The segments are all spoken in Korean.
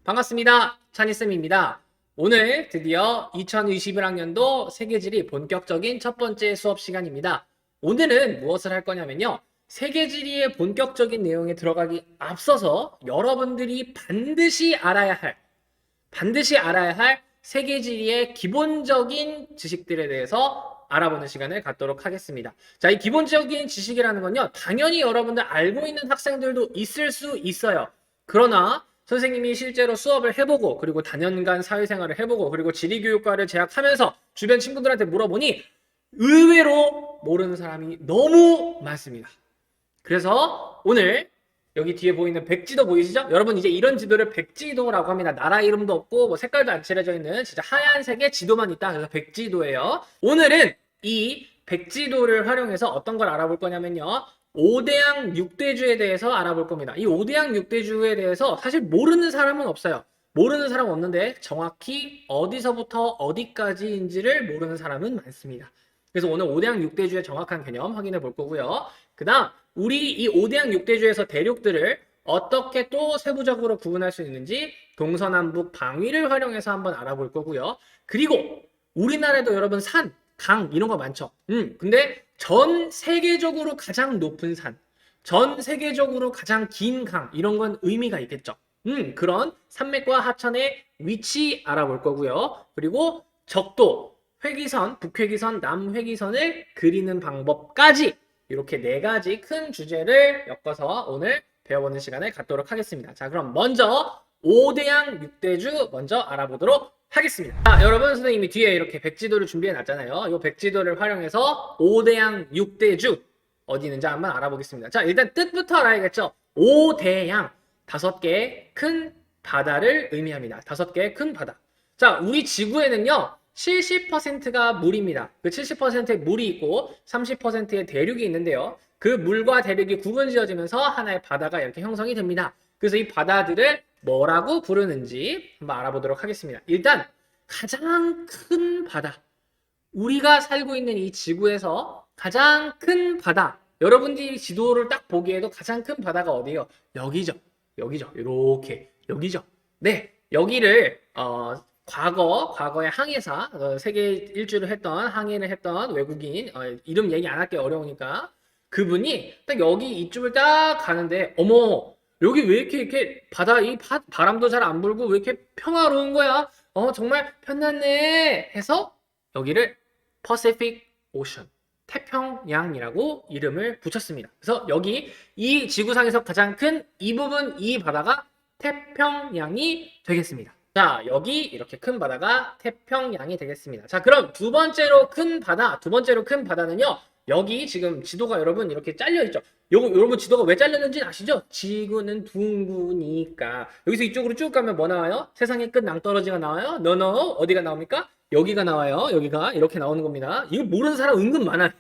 반갑습니다. 찬이쌤입니다. 오늘 드디어 2021학년도 세계지리 본격적인 첫 번째 수업 시간입니다. 오늘은 무엇을 할 거냐면요. 세계지리의 본격적인 내용에 들어가기 앞서서 여러분들이 반드시 알아야 할 세계지리의 기본적인 지식들에 대해서 알아보는 시간을 갖도록 하겠습니다. 자, 이 기본적인 지식이라는 건요. 당연히 여러분들 알고 있는 학생들도 있을 수 있어요. 그러나 선생님이 실제로 수업을 해보고 그리고 다년간 사회생활을 해보고 그리고 지리교육과를 재학하면서 주변 친구들한테 물어보니 의외로 모르는 사람이 너무 많습니다. 그래서 오늘 여기 뒤에 보이는 백지도 보이시죠? 여러분 이제 이런 지도를 백지도라고 합니다. 나라 이름도 없고 뭐 색깔도 안 칠해져 있는 진짜 하얀색의 지도만 있다. 그래서 백지도예요. 오늘은 이 백지도를 활용해서 어떤 걸 알아볼 거냐면요. 5대양 6대주에 대해서 알아볼 겁니다. 이 5대양 6대주에 대해서 사실 모르는 사람은 없어요. 모르는 사람은 없는데 정확히 어디서부터 어디까지인지를 모르는 사람은 많습니다. 그래서 오늘 5대양 6대주의 정확한 개념 확인해 볼 거고요. 그 다음 우리 이 5대양 6대주에서 대륙들을 어떻게 또 세부적으로 구분할 수 있는지 동서남북 방위를 활용해서 한번 알아볼 거고요. 그리고 우리나라에도 여러분 산, 강 이런 거 많죠. 근데 전 세계적으로 가장 높은 산, 전 세계적으로 가장 긴 강 이런 건 의미가 있겠죠. 그런 산맥과 하천의 위치 알아볼 거고요. 그리고 적도, 회기선, 북회기선, 남회기선을 그리는 방법까지 이렇게 4가지 큰 주제를 엮어서 오늘 배워보는 시간을 갖도록 하겠습니다. 자, 그럼 먼저 5대양 6대주 먼저 알아보도록 하겠습니다. 자, 여러분 선생님이 뒤에 이렇게 백지도를 준비해 놨잖아요. 이 백지도를 활용해서 5대양 6대주 어디 있는지 한번 알아보겠습니다. 자, 일단 뜻부터 알아야겠죠. 5대양 5개의 큰 바다를 의미합니다. 5개의 큰 바다. 자, 우리 지구에는요. 70%가 물입니다. 그 70%의 물이 있고 30%의 대륙이 있는데요. 그 물과 대륙이 구분 지어지면서 하나의 바다가 이렇게 형성이 됩니다. 그래서 이 바다들을 뭐라고 부르는지 한번 알아보도록 하겠습니다. 일단 가장 큰 바다. 우리가 살고 있는 이 지구에서 가장 큰 바다. 여러분들이 지도를 딱 보기에도 가장 큰 바다가 어디예요? 여기죠. 여기죠. 이렇게 여기죠. 네, 여기를 과거의 항해사, 세계 일주를 했던 항해를 했던 외국인, 이름 얘기 안 할게요. 어려우니까. 그분이 딱 여기 이쪽을 딱 가는데 어머 여기 왜 이렇게 바다 이 바람도 잘 안 불고 왜 이렇게 평화로운 거야? 정말 편안해 해서 여기를 Pacific Ocean 태평양이라고 이름을 붙였습니다. 그래서 여기 이 지구상에서 가장 큰 이 부분 이 바다가 태평양이 되겠습니다. 자, 여기 이렇게 큰 바다가 태평양이 되겠습니다. 자, 그럼 두 번째로 큰 바다는요. 여기 지금 지도가 여러분 이렇게 잘려 있죠. 여러분 지도가 왜 잘렸는지 아시죠? 지구는 둥구니까. 여기서 이쪽으로 쭉 가면 뭐 나와요? 세상의 끝 낭떠러지가 나와요? 노노. 어디가 나옵니까? 여기가 나와요. 여기가 이렇게 나오는 겁니다. 이거 모르는 사람 은근 많아요.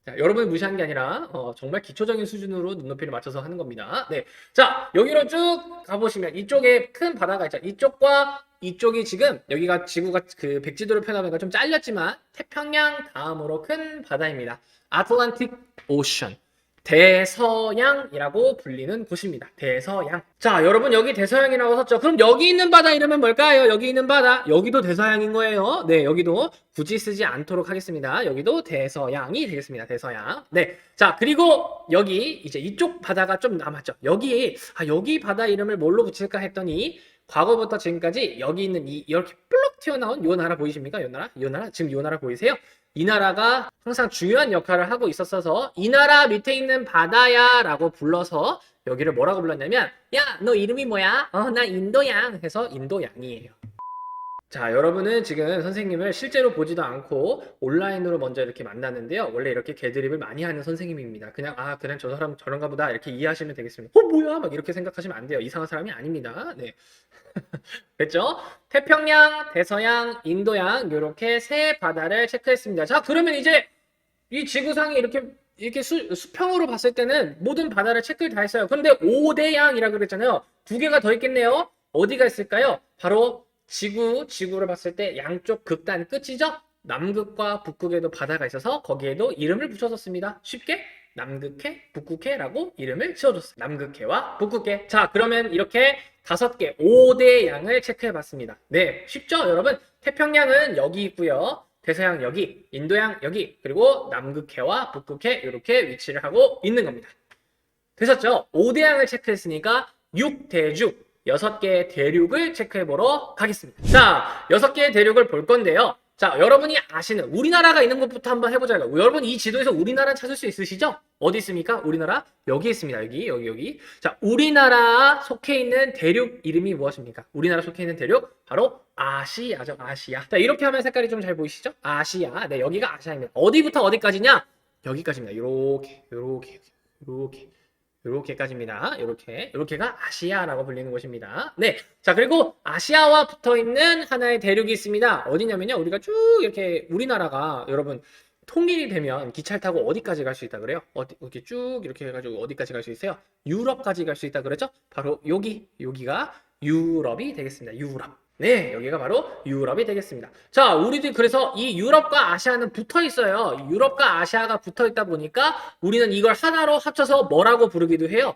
자, 여러분이 무시하는 게 아니라 정말 기초적인 수준으로 눈높이를 맞춰서 하는 겁니다. 네, 자 여기로 쭉 가보시면 이쪽에 큰 바다가 있죠. 이쪽과 이쪽이 지금 여기가 지구가 그 백지도를 펴나보니까 좀 잘렸지만 태평양 다음으로 큰 바다입니다. 아틀란틱 오션. 대서양이라고 불리는 곳입니다. 대서양. 자, 여러분 여기 대서양이라고 썼죠? 그럼 여기 있는 바다 이름은 뭘까요? 여기 있는 바다. 여기도 대서양인 거예요. 네, 여기도 굳이 쓰지 않도록 하겠습니다. 여기도 대서양이 되겠습니다. 대서양. 네. 자, 그리고 여기 이제 이쪽 바다가 좀 남았죠. 여기 바다 이름을 뭘로 붙일까 했더니 과거부터 지금까지 여기 있는 이렇게 뿔룩 튀어나온 요 나라 보이십니까? 요 나라? 지금 요 나라 보이세요? 이 나라가 항상 중요한 역할을 하고 있었어서 이 나라 밑에 있는 바다야 라고 불러서 여기를 뭐라고 불렀냐면 야, 너 이름이 뭐야? 나 인도양 해서 인도양이에요. 자, 여러분은 지금 선생님을 실제로 보지도 않고 온라인으로 먼저 이렇게 만났는데요. 원래 이렇게 개드립을 많이 하는 선생님입니다. 그냥 저 사람 저런가 보다 이렇게 이해하시면 되겠습니다. 뭐야? 막 이렇게 생각하시면 안 돼요. 이상한 사람이 아닙니다. 네. 됐죠? 태평양, 대서양, 인도양 이렇게 3바다를 체크했습니다. 자, 그러면 이제 이 지구상이 이렇게 수평으로 봤을 때는 모든 바다를 체크를 다 했어요. 그런데 5대양이라고 그랬잖아요. 2개가 더 있겠네요. 어디가 있을까요? 바로 지구를 봤을 때 양쪽 극단 끝이죠? 남극과 북극에도 바다가 있어서 거기에도 이름을 붙여줬습니다. 쉽게 남극해, 북극해라고 이름을 지어줬어요. 남극해와 북극해. 자, 그러면 이렇게 5개, 5대 양을 체크해봤습니다. 네, 쉽죠, 여러분? 태평양은 여기 있고요. 대서양 여기, 인도양 여기, 그리고 남극해와 북극해 이렇게 위치를 하고 있는 겁니다. 되셨죠? 5대양을 체크했으니까 6대륙, 6개의 대륙을 체크해보러 가겠습니다. 자, 6개의 대륙을 볼 건데요. 자, 여러분이 아시는 우리나라가 있는 곳부터 한번 해보자요. 여러분 이 지도에서 우리나라 찾을 수 있으시죠? 어디 있습니까? 우리나라 여기 있습니다. 여기. 자, 우리나라 속해 있는 대륙 이름이 무엇입니까? 우리나라 속해 있는 대륙 바로 아시아죠. 아시아. 자, 이렇게 하면 색깔이 좀 잘 보이시죠? 아시아. 네, 여기가 아시아입니다. 어디부터 어디까지냐? 여기까지입니다. 요렇게까지입니다. 요렇게가 아시아라고 불리는 곳입니다. 네. 자, 그리고 아시아와 붙어 있는 하나의 대륙이 있습니다. 어디냐면요. 우리가 쭉 이렇게 우리나라가 여러분 통일이 되면 기차를 타고 어디까지 갈 수 있다 그래요? 이렇게 쭉 이렇게 해가지고 어디까지 갈 수 있어요? 유럽까지 갈 수 있다 그랬죠? 바로 여기가 유럽이 되겠습니다. 유럽. 네, 여기가 바로 유럽이 되겠습니다. 자, 우리들 그래서 이 유럽과 아시아는 붙어 있어요. 유럽과 아시아가 붙어 있다 보니까 우리는 이걸 하나로 합쳐서 뭐라고 부르기도 해요.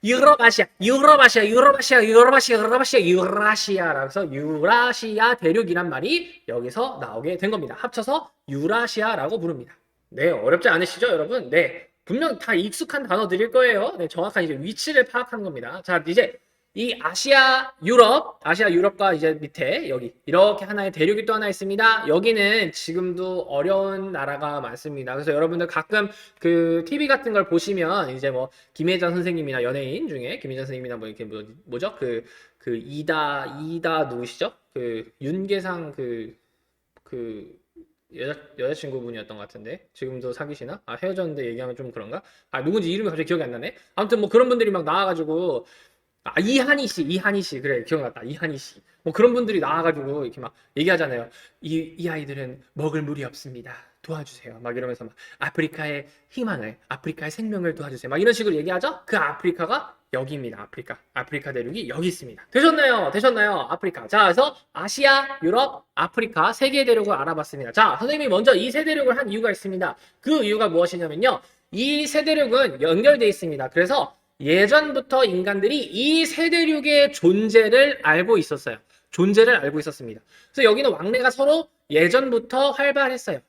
유럽아시아, 유라시아라고 해서 유라시아 대륙이란 말이 여기서 나오게 된 겁니다. 합쳐서 유라시아라고 부릅니다. 네, 어렵지 않으시죠, 여러분? 네, 분명 다 익숙한 단어들일 거예요. 네, 정확한 이제 위치를 파악하는 겁니다. 자, 이제 이 아시아 유럽과 이제 밑에 여기 이렇게 하나의 대륙이 또 하나 있습니다. 여기는 지금도 어려운 나라가 많습니다. 그래서 여러분들 가끔 그 TV 같은 걸 보시면 이제 뭐 김혜자 선생님이나 연예인 중에 김혜자 선생님이나 뭐 이렇게 뭐죠? 그 이다 누구시죠? 그 윤계상 그 여자친구분이었던 것 같은데 지금도 사귀시나? 아, 헤어졌는데 얘기하면 좀 그런가? 아, 누군지 이름이 갑자기 기억이 안 나네. 아무튼 뭐 그런 분들이 막 나와가지고 이한희 씨. 그래, 기억났다. 이한희 씨. 뭐 그런 분들이 나와가지고 이렇게 막 얘기하잖아요. 이 아이들은 먹을 물이 없습니다. 도와주세요. 막 이러면서 막 아프리카의 희망을, 아프리카의 생명을 도와주세요. 막 이런 식으로 얘기하죠? 그 아프리카가 여기입니다. 아프리카 대륙이 여기 있습니다. 되셨나요? 아프리카. 자, 그래서 아시아, 유럽, 아프리카 3개의 대륙을 알아봤습니다. 자, 선생님이 먼저 이 3대륙을 한 이유가 있습니다. 그 이유가 무엇이냐면요. 이 3대륙은 연결되어 있습니다. 그래서 예전부터 인간들이 이 3대륙의 존재를 알고 있었어요. 그래서 여기는 왕래가 서로 예전부터 활발했어요.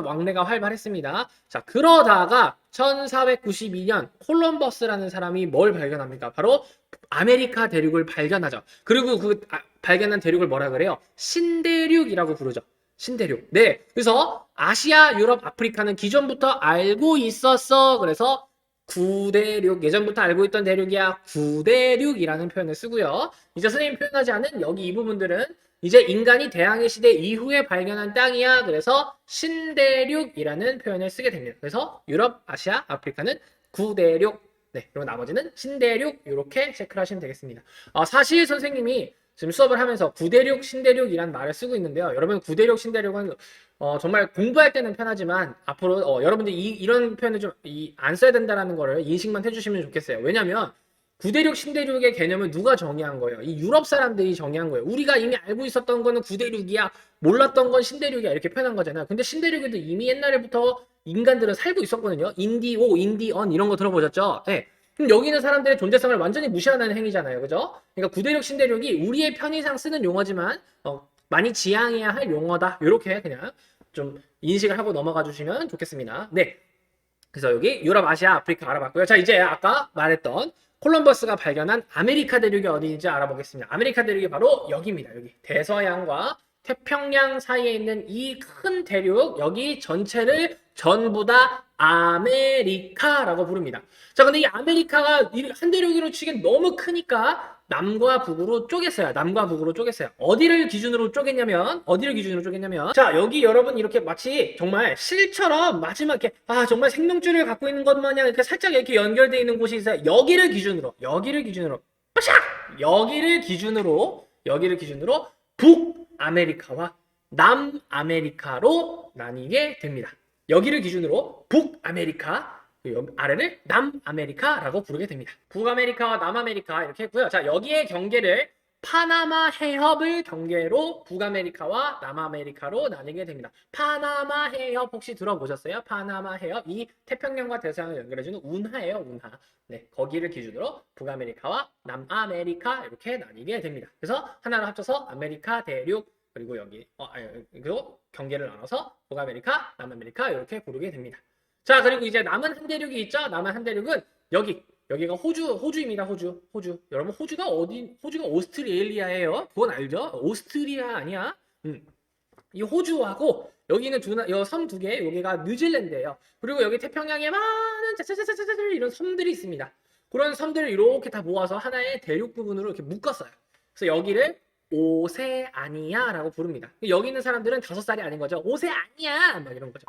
왕래가 활발했습니다. 자, 그러다가 1492년 콜럼버스라는 사람이 뭘 발견합니까? 바로 아메리카 대륙을 발견하죠. 그리고 그 발견한 대륙을 뭐라 그래요? 신대륙이라고 부르죠. 신대륙. 네. 그래서 아시아, 유럽, 아프리카는 기존부터 알고 있었어. 그래서 구대륙, 예전부터 알고 있던 대륙이야. 구대륙이라는 표현을 쓰고요. 이제 선생님 표현하지 않은 여기 이 부분들은 이제 인간이 대항해 시대 이후에 발견한 땅이야. 그래서 신대륙이라는 표현을 쓰게 됩니다. 그래서 유럽, 아시아, 아프리카는 구대륙. 네, 그리고 나머지는 신대륙 이렇게 체크를 하시면 되겠습니다. 사실 선생님이 지금 수업을 하면서 구대륙, 신대륙이란 말을 쓰고 있는데요. 여러분 구대륙, 신대륙은 정말 공부할 때는 편하지만 앞으로 여러분들이 이런 표현을 좀 안 써야 된다는 거를 인식만 해주시면 좋겠어요. 왜냐면 구대륙, 신대륙의 개념을 누가 정의한 거예요? 이 유럽 사람들이 정의한 거예요. 우리가 이미 알고 있었던 거는 구대륙이야, 몰랐던 건 신대륙이야 이렇게 표현한 거잖아요. 근데 신대륙에도 이미 옛날부터 인간들은 살고 있었거든요. 인디오, 인디언 이런 거 들어보셨죠? 네. 그럼 여기 있는 사람들의 존재성을 완전히 무시하는 행위잖아요. 그죠? 그러니까 구대륙, 신대륙이 우리의 편의상 쓰는 용어지만 많이 지향해야 할 용어다. 이렇게 그냥 좀 인식을 하고 넘어가 주시면 좋겠습니다. 네. 그래서 여기 유럽, 아시아, 아프리카 알아봤고요. 자, 이제 아까 말했던 콜럼버스가 발견한 아메리카 대륙이 어디인지 알아보겠습니다. 아메리카 대륙이 바로 여기입니다. 여기 대서양과 태평양 사이에 있는 이 큰 대륙, 여기 전체를 전부 다 아메리카라고 부릅니다. 자, 근데 이 아메리카가 한 대륙으로 치기엔 너무 크니까 남과 북으로 쪼갰어요. 어디를 기준으로 쪼갰냐면, 자, 여기 여러분 이렇게 마치 정말 실처럼 마지막에, 정말 생명줄을 갖고 있는 것 마냥 이렇게 살짝 이렇게 연결되어 있는 곳이 있어요. 여기를 기준으로, 여기를 기준으로 북아메리카와 남아메리카로 나뉘게 됩니다. 여기를 기준으로 북아메리카, 아래를 남아메리카라고 부르게 됩니다. 북아메리카와 남아메리카 이렇게 했고요. 자, 여기에 경계를 파나마 해협을 경계로 북아메리카와 남아메리카로 나뉘게 됩니다. 파나마 해협 혹시 들어보셨어요? 파나마 해협, 이 태평양과 대서양을 연결해주는 운하예요, 운하. 네, 거기를 기준으로 북아메리카와 남아메리카 이렇게 나뉘게 됩니다. 그래서 하나로 합쳐서 아메리카 대륙, 그리고 여기 그리고 경계를 나눠서 북아메리카, 남아메리카 이렇게 부르게 됩니다. 자, 그리고 이제 남은 한 대륙이 있죠. 남은 한 대륙은 여기가 호주입니다. 호주. 여러분 호주가 오스트레일리아예요. 그건 알죠? 오스트리아 아니야. 이 호주하고 여기는 섬 두 개, 여기가 뉴질랜드예요. 그리고 여기 태평양에 많은 짜자자자자자 이런 섬들이 있습니다. 그런 섬들을 이렇게 다 모아서 하나의 대륙 부분으로 이렇게 묶었어요. 그래서 여기를 오세아니아라고 부릅니다. 여기 있는 사람들은 5살이 아닌 거죠. 오세아니아 막 이런 거죠.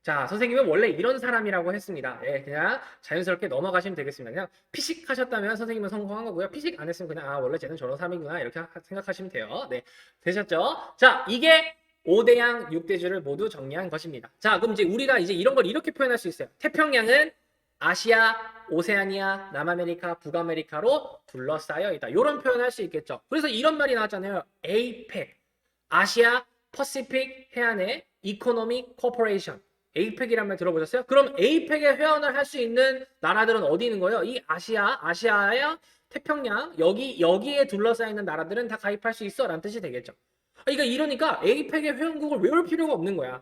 자, 선생님은 원래 이런 사람이라고 했습니다. 예, 그냥 자연스럽게 넘어가시면 되겠습니다. 그냥 피식 하셨다면 선생님은 성공한 거고요. 피식 안 했으면 그냥 원래 쟤는 저런 사람이구나 이렇게 생각하시면 돼요. 네, 되셨죠? 자, 이게 5대양 6대주를 모두 정리한 것입니다. 자, 그럼 이제 우리가 이제 이런 걸 이렇게 표현할 수 있어요. 태평양은 아시아, 오세아니아, 남아메리카, 북아메리카로 둘러싸여 있다. 이런 표현할 수 있겠죠. 그래서 이런 말이 나왔잖아요. APEC, 아시아 퍼시픽 해안의 이코노믹 코퍼레이션. APEC이라는 말 들어보셨어요? 그럼 APEC에 회원을 할 수 있는 나라들은 어디 있는 거예요? 이 아시아야 태평양 여기에 둘러싸여 있는 나라들은 다 가입할 수 있어 라는 뜻이 되겠죠. 그러니까 이러니까 APEC의 회원국을 외울 필요가 없는 거야.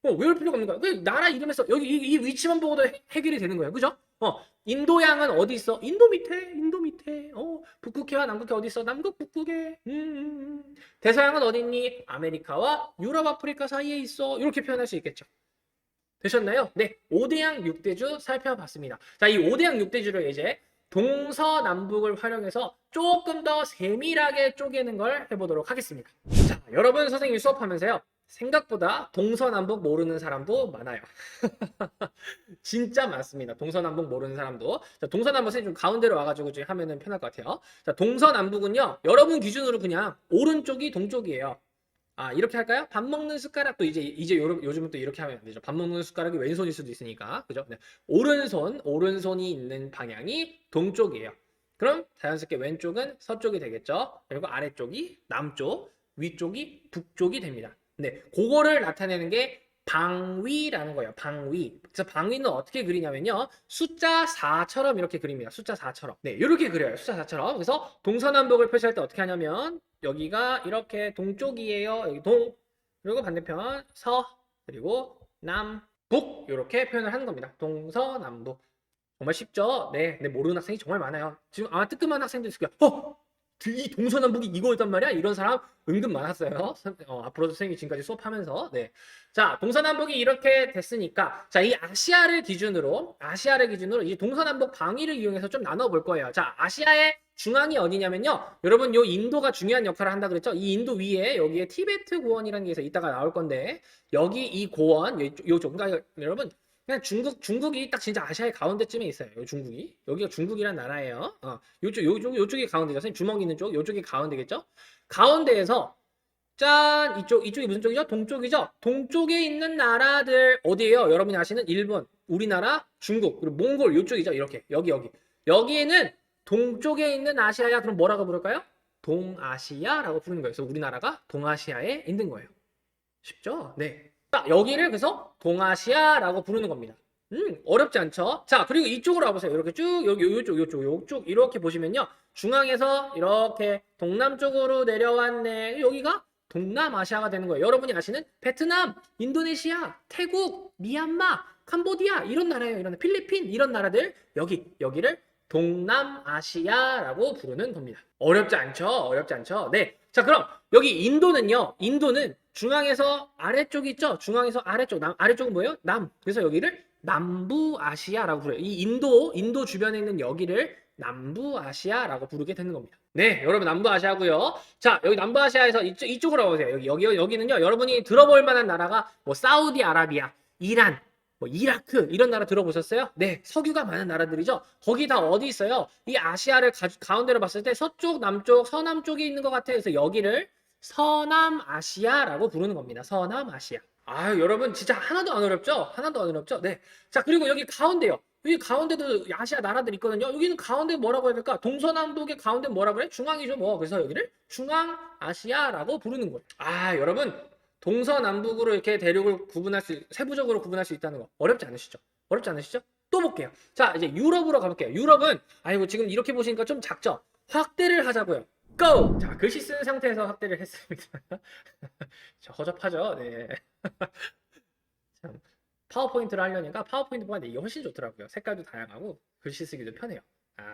외울 필요가 없는 거야. 그 나라 이름에서 여기 이 위치만 보고도 해결이 되는 거예요. 그죠? 인도양은 어디 있어? 인도 밑에. 북극해와 남극해 어디 있어? 남극 북극해. 대서양은 어디 있니? 아메리카와 유럽 아프리카 사이에 있어. 이렇게 표현할 수 있겠죠. 되셨나요? 네, 5대양 6대주 살펴봤습니다. 자, 이 5대양 6대주를 이제 동서남북을 활용해서 조금 더 세밀하게 쪼개는 걸 해보도록 하겠습니다. 자, 여러분 선생님이 수업하면서요. 생각보다 동서남북 모르는 사람도 많아요. 진짜 많습니다. 동서남북 모르는 사람도. 자, 동서남북 선생님 좀 가운데로 와가지고 좀 하면은 편할 것 같아요. 자, 동서남북은요. 여러분 기준으로 그냥 오른쪽이 동쪽이에요. 아, 이렇게 할까요? 밥 먹는 숟가락 또 이제 요즘은 또 이렇게 하면 안 되죠. 밥 먹는 숟가락이 왼손일 수도 있으니까. 그죠? 네. 오른손이 있는 방향이 동쪽이에요. 그럼 자연스럽게 왼쪽은 서쪽이 되겠죠. 그리고 아래쪽이 남쪽, 위쪽이 북쪽이 됩니다. 네. 그거를 나타내는 게 방위라는 거예요. 방위. 그래서 방위는 어떻게 그리냐면요. 숫자 4처럼 이렇게 그립니다. 숫자 4처럼. 네, 이렇게 그려요. 숫자 4처럼. 그래서 동서남북을 표시할 때 어떻게 하냐면 여기가 이렇게 동쪽이에요. 여기 동. 그리고 반대편 서. 그리고 남, 북. 이렇게 표현을 하는 겁니다. 동서남북. 정말 쉽죠? 네. 근데 모르는 학생이 정말 많아요. 지금 아마 뜨끔한 학생도 있을 거야. 이 동서남북이 이거였단 말이야? 이런 사람 은근 많았어요. 앞으로도 선생님이 지금까지 수업하면서. 네. 자, 동서남북이 이렇게 됐으니까, 자, 이 아시아를 기준으로 이제 동서남북 방위를 이용해서 좀 나눠볼 거예요. 자, 아시아의 중앙이 어디냐면요. 여러분, 요 인도가 중요한 역할을 한다 그랬죠? 이 인도 위에, 여기에 티베트 고원이라는 게 있어요. 이따가 나올 건데, 여기 이 고원, 요쪽, 그러니까 여러분, 그냥 중국이 딱 진짜 아시아의 가운데쯤에 있어요. 중국이. 여기가 중국이란 나라예요. 요쪽이 가운데죠. 선생님 주먹 있는 쪽, 요쪽이 가운데겠죠? 가운데에서 짠! 이쪽이 무슨 쪽이죠? 동쪽이죠? 동쪽에 있는 나라들 어디예요? 여러분이 아시는 일본, 우리나라, 중국, 그리고 몽골 요쪽이죠? 이렇게. 여기에는 동쪽에 있는 아시아야. 그럼 뭐라고 부를까요? 동아시아라고 부르는 거예요. 그래서 우리나라가 동아시아에 있는 거예요. 쉽죠? 네. 자, 여기를 그래서 동아시아라고 부르는 겁니다. 어렵지 않죠? 자, 그리고 이쪽으로 와보세요. 이렇게 쭉, 요쪽, 이렇게 보시면요. 중앙에서 이렇게 동남쪽으로 내려왔네. 여기가 동남아시아가 되는 거예요. 여러분이 아시는 베트남, 인도네시아, 태국, 미얀마, 캄보디아, 이런 나라예요. 이런 필리핀, 이런 나라들. 여기를 동남아시아라고 부르는 겁니다. 어렵지 않죠? 네. 자, 그럼 여기 인도는 중앙에서 아래쪽 있죠? 중앙에서 아래쪽, 아래쪽은 뭐예요? 남. 그래서 여기를 남부아시아라고 부르요. 이 인도 주변에 있는 여기를 남부아시아라고 부르게 되는 겁니다. 네, 여러분 남부아시아고요. 자, 여기 남부아시아에서 이쪽으로 와보세요. 여기는요. 여러분이 들어볼 만한 나라가 뭐 사우디아라비아, 이란, 뭐 이라크 이런 나라 들어보셨어요? 네, 석유가 많은 나라들이죠. 거기 다 어디 있어요? 이 아시아를 가운데로 봤을 때 서쪽, 남쪽, 서남쪽에 있는 것 같아요. 그래서 여기를 서남아시아라고 부르는 겁니다. 서남아시아. 여러분 진짜 하나도 안 어렵죠? 하나도 안 어렵죠? 네. 자, 그리고 여기 가운데요. 여기 가운데도 아시아 나라들 있거든요. 여기는 가운데 뭐라고 해야 될까? 동서남북의 가운데 뭐라 그래? 중앙이죠, 뭐. 그래서 여기를 중앙아시아라고 부르는 거예요. 여러분 동서남북으로 이렇게 대륙을 세부적으로 구분할 수 있다는 거 어렵지 않으시죠? 어렵지 않으시죠? 또 볼게요. 자, 이제 유럽으로 가볼게요. 유럽은 지금 이렇게 보시니까 좀 작죠? 확대를 하자고요. 고! 자, 글씨 쓴 상태에서 확대를 했습니다. 허접하죠? 네. 참, 파워포인트를 하려니까 파워포인트보다 이게 훨씬 좋더라고요. 색깔도 다양하고 글씨 쓰기도 편해요.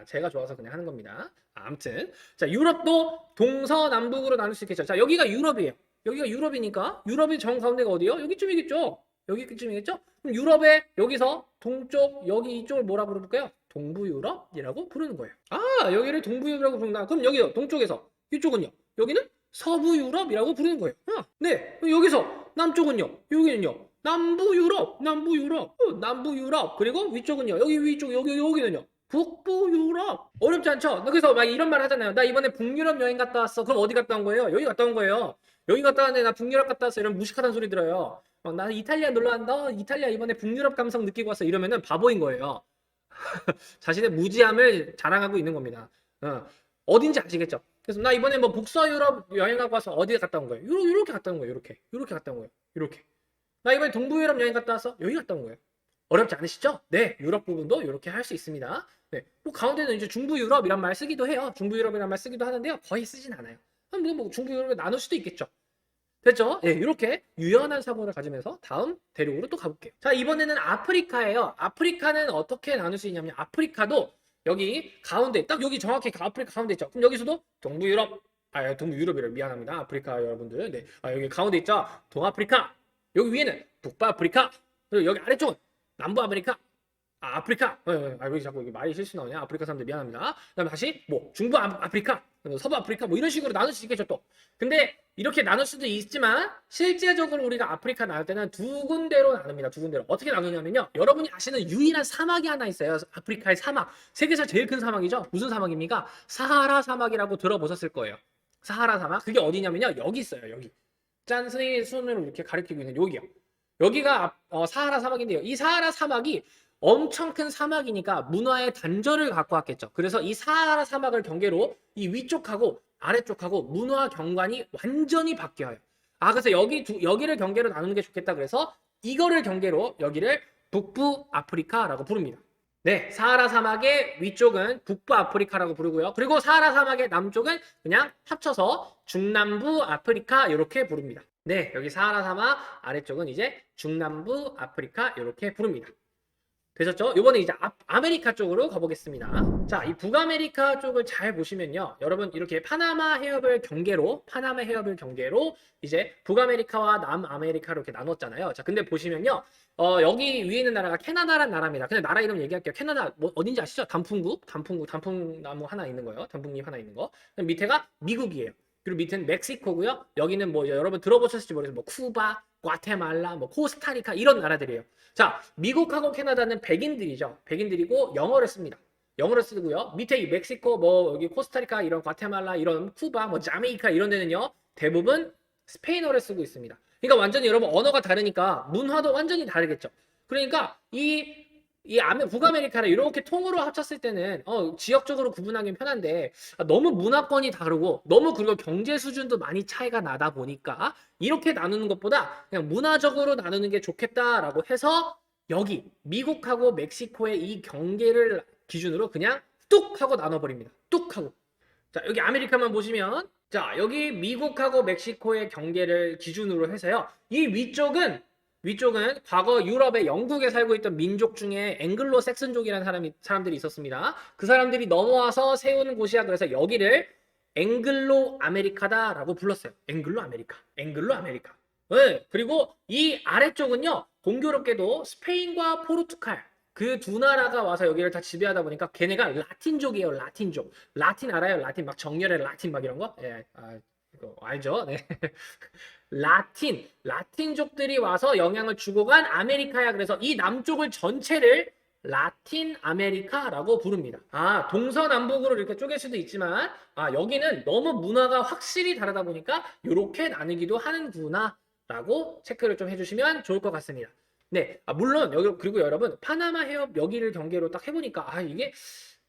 제가 좋아서 그냥 하는 겁니다. 아무튼 자, 유럽도 동서남북으로 나눌 수 있겠죠. 자, 여기가 유럽이에요. 여기가 유럽이니까 유럽의 정 가운데가 어디예요? 여기쯤이겠죠. 여기쯤이겠죠? 그럼 유럽의 여기서 동쪽 여기 이쪽을 뭐라 부를까요? 동부유럽이라고 부르는 거예요. 여기를 동부유럽이라고 부른다. 그럼 여기요. 동쪽에서 이쪽은요. 여기는 서부유럽이라고 부르는 거예요. 네. 그럼 여기서 남쪽은요. 여기는요. 남부유럽. 그리고 위쪽은요. 여기 위쪽 여기는요. 북부유럽. 어렵지 않죠? 그래서 막 이런 말 하잖아요. 나 이번에 북유럽 여행 갔다 왔어. 그럼 어디 갔다 온 거예요? 여기 갔다 온 거예요. 여기 갔다 왔는데 나 북유럽 갔다 왔어. 이런 무식하다는 소리 들어요. 나 이탈리아 놀러 왔다. 이탈리아 이번에 북유럽 감성 느끼고 왔어. 이러면은 바보인 거예요. 자신의 무지함을 자랑하고 있는 겁니다. 어딘지 아시겠죠? 그래서 나 이번에 뭐 북서유럽 여행하고 와서 어디에 갔다 온 거예요? 이렇게 갔다 온 거예요. 이렇게 갔다 온 거예요. 이렇게. 나 이번에 동부유럽 여행 갔다 왔어. 여기 갔다 온 거예요. 어렵지 않으시죠? 네, 유럽 부분도 이렇게 할 수 있습니다. 네, 뭐 가운데는 이제 중부유럽이란 말 쓰기도 해요. 중부유럽이란 말 쓰기도 하는데요. 거의 쓰진 않아요. 뭐 중부유럽에 나눌 수도 있겠죠. 됐죠? 네, 이렇게 유연한 사고를 가지면서 다음 대륙으로 또 가볼게요. 자, 이번에는 아프리카예요. 아프리카는 어떻게 나눌 수 있냐면 아프리카도 여기 가운데 딱 여기 정확히 아프리카 가운데 있죠. 그럼 여기서도 동부유럽 동부유럽이라 미안합니다. 아프리카 여러분들. 네. 여기 가운데 있죠. 동아프리카. 여기 위에는 북부아프리카. 그리고 여기 아래쪽은 남부아메리카. 아프리카. 왜 자꾸 여기 말이 실수 나오냐? 아프리카 사람들 미안합니다. 그다음에 다시 뭐 중부 아프리카, 서부 아프리카 뭐 이런 식으로 나눌 수 있겠죠 또. 근데 이렇게 나눌 수도 있지만 실제적으로 우리가 아프리카 나눌 때는 두 군데로 나눕니다. 두 군데로. 어떻게 나누냐면요. 여러분이 아시는 유일한 사막이 하나 있어요. 아프리카의 사막. 세계에서 제일 큰 사막이죠. 무슨 사막입니까? 사하라 사막이라고 들어보셨을 거예요. 사하라 사막. 그게 어디냐면요. 여기 있어요. 여기. 짠, 선생님의 손으로 이렇게 가리키고 있는 여기요. 여기가 사하라 사막인데요. 이 사하라 사막이 엄청 큰 사막이니까 문화의 단절을 갖고 왔겠죠. 그래서 이 사하라 사막을 경계로 이 위쪽하고 아래쪽하고 문화 경관이 완전히 바뀌어요. 그래서 여기를 경계로 나누는 게 좋겠다. 그래서 이거를 경계로 여기를 북부 아프리카라고 부릅니다. 네, 사하라 사막의 위쪽은 북부 아프리카라고 부르고요. 그리고 사하라 사막의 남쪽은 그냥 합쳐서 중남부 아프리카 이렇게 부릅니다. 네, 여기 사하라 사막 아래쪽은 이제 중남부 아프리카 이렇게 부릅니다. 되셨죠? 이번에 이제 아메리카 쪽으로 가보겠습니다. 자, 이 북아메리카 쪽을 잘 보시면요. 여러분 이렇게 파나마 해협을 경계로 이제 북아메리카와 남아메리카로 이렇게 나눴잖아요. 자, 근데 보시면요. 여기 위에 있는 나라가 캐나다란 나라입니다. 근데 나라 이름 얘기할게요. 캐나다 뭐 어딘지 아시죠? 단풍나무 하나 있는 거예요. 단풍잎 하나 있는 거. 밑에가 미국이에요. 그리고 밑에는 멕시코고요. 여기는 뭐 여러분 들어보셨을지 모르겠어요. 뭐 쿠바, 과테말라, 뭐 코스타리카 이런 나라들이에요. 자, 미국하고 캐나다는 백인들이죠. 백인들이고 영어를 씁니다. 영어를 쓰고요. 밑에 이 멕시코, 뭐 여기 코스타리카 이런 과테말라 이런 쿠바, 뭐 자메이카 이런 데는요. 대부분 스페인어를 쓰고 있습니다. 그러니까 완전히 여러분 언어가 다르니까 문화도 완전히 다르겠죠. 그러니까 북아메리카를 이렇게 통으로 합쳤을 때는 지역적으로 구분하기는 편한데 너무 문화권이 다르고 너무 그리고 경제 수준도 많이 차이가 나다 보니까 이렇게 나누는 것보다 그냥 문화적으로 나누는 게 좋겠다라고 해서 여기 미국하고 멕시코의 이 경계를 기준으로 그냥 뚝 하고 나눠버립니다. 뚝 하고. 자, 여기 아메리카만 보시면 자, 여기 미국하고 멕시코의 경계를 기준으로 해서요. 이 위쪽은 과거 유럽의 영국에 살고 있던 민족 중에 앵글로 섹슨족이라는 사람들이 있었습니다. 그 사람들이 넘어와서 세우는 곳이야. 그래서 여기를 앵글로 아메리카다라고 불렀어요. 앵글로 아메리카. 네. 그리고 이 아래쪽은요. 공교롭게도 스페인과 포르투갈 그 두 나라가 와서 여기를 다 지배하다 보니까 걔네가 라틴족이에요. 라틴족. 라틴 알아요? 라틴 막 정렬의 라틴 막 이런 거? 예. 이거 알죠? 네. 라틴족들이 와서 영향을 주고 간 아메리카야. 그래서 이 남쪽을 전체를 라틴 아메리카라고 부릅니다. 동서남북으로 이렇게 쪼갤 수도 있지만 여기는 너무 문화가 확실히 다르다 보니까 이렇게 나누기도 하는구나 라고 체크를 좀 해주시면 좋을 것 같습니다. 네, 물론 여기 그리고 여러분 파나마 해협 여기를 경계로 딱 해보니까 이게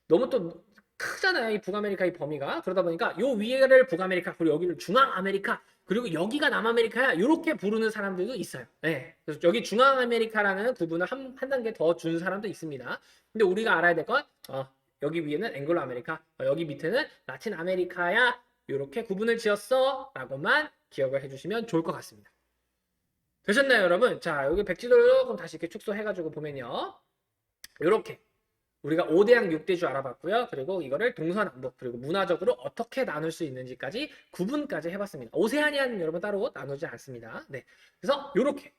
너무 또 크잖아요. 이 북아메리카의 범위가. 그러다 보니까 요 위에를 북아메리카, 그리고 여기를 중앙아메리카, 그리고 여기가 남아메리카야. 이렇게 부르는 사람들도 있어요. 네. 그래서 여기 중앙아메리카라는 구분을 한 단계 더 준 사람도 있습니다. 근데 우리가 알아야 될 건 여기 위에는 앵글로 아메리카, 여기 밑에는 라틴 아메리카야. 이렇게 구분을 지었어. 라고만 기억을 해주시면 좋을 것 같습니다. 되셨나요, 여러분? 자, 여기 백지도를 조금 다시 이렇게 축소해가지고 보면요. 이렇게 우리가 5대양 6대주 알아봤고요. 그리고 이거를 동서남북 그리고 문화적으로 어떻게 나눌 수 있는지까지 구분까지 해봤습니다. 오세아니아는 여러분 따로 나누지 않습니다. 네, 그래서 이렇게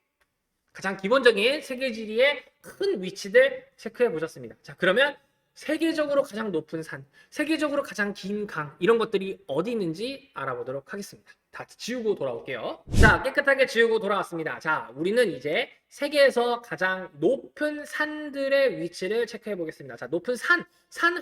가장 기본적인 세계지리의 큰 위치들 체크해 보셨습니다. 자, 그러면 세계적으로 가장 높은 산, 세계적으로 가장 긴 강, 이런 것들이 어디 있는지 알아보도록 하겠습니다. 다 지우고 돌아올게요. 자, 깨끗하게 지우고 돌아왔습니다. 자, 우리는 이제 세계에서 가장 높은 산들의 위치를 체크해 보겠습니다. 자, 높은 산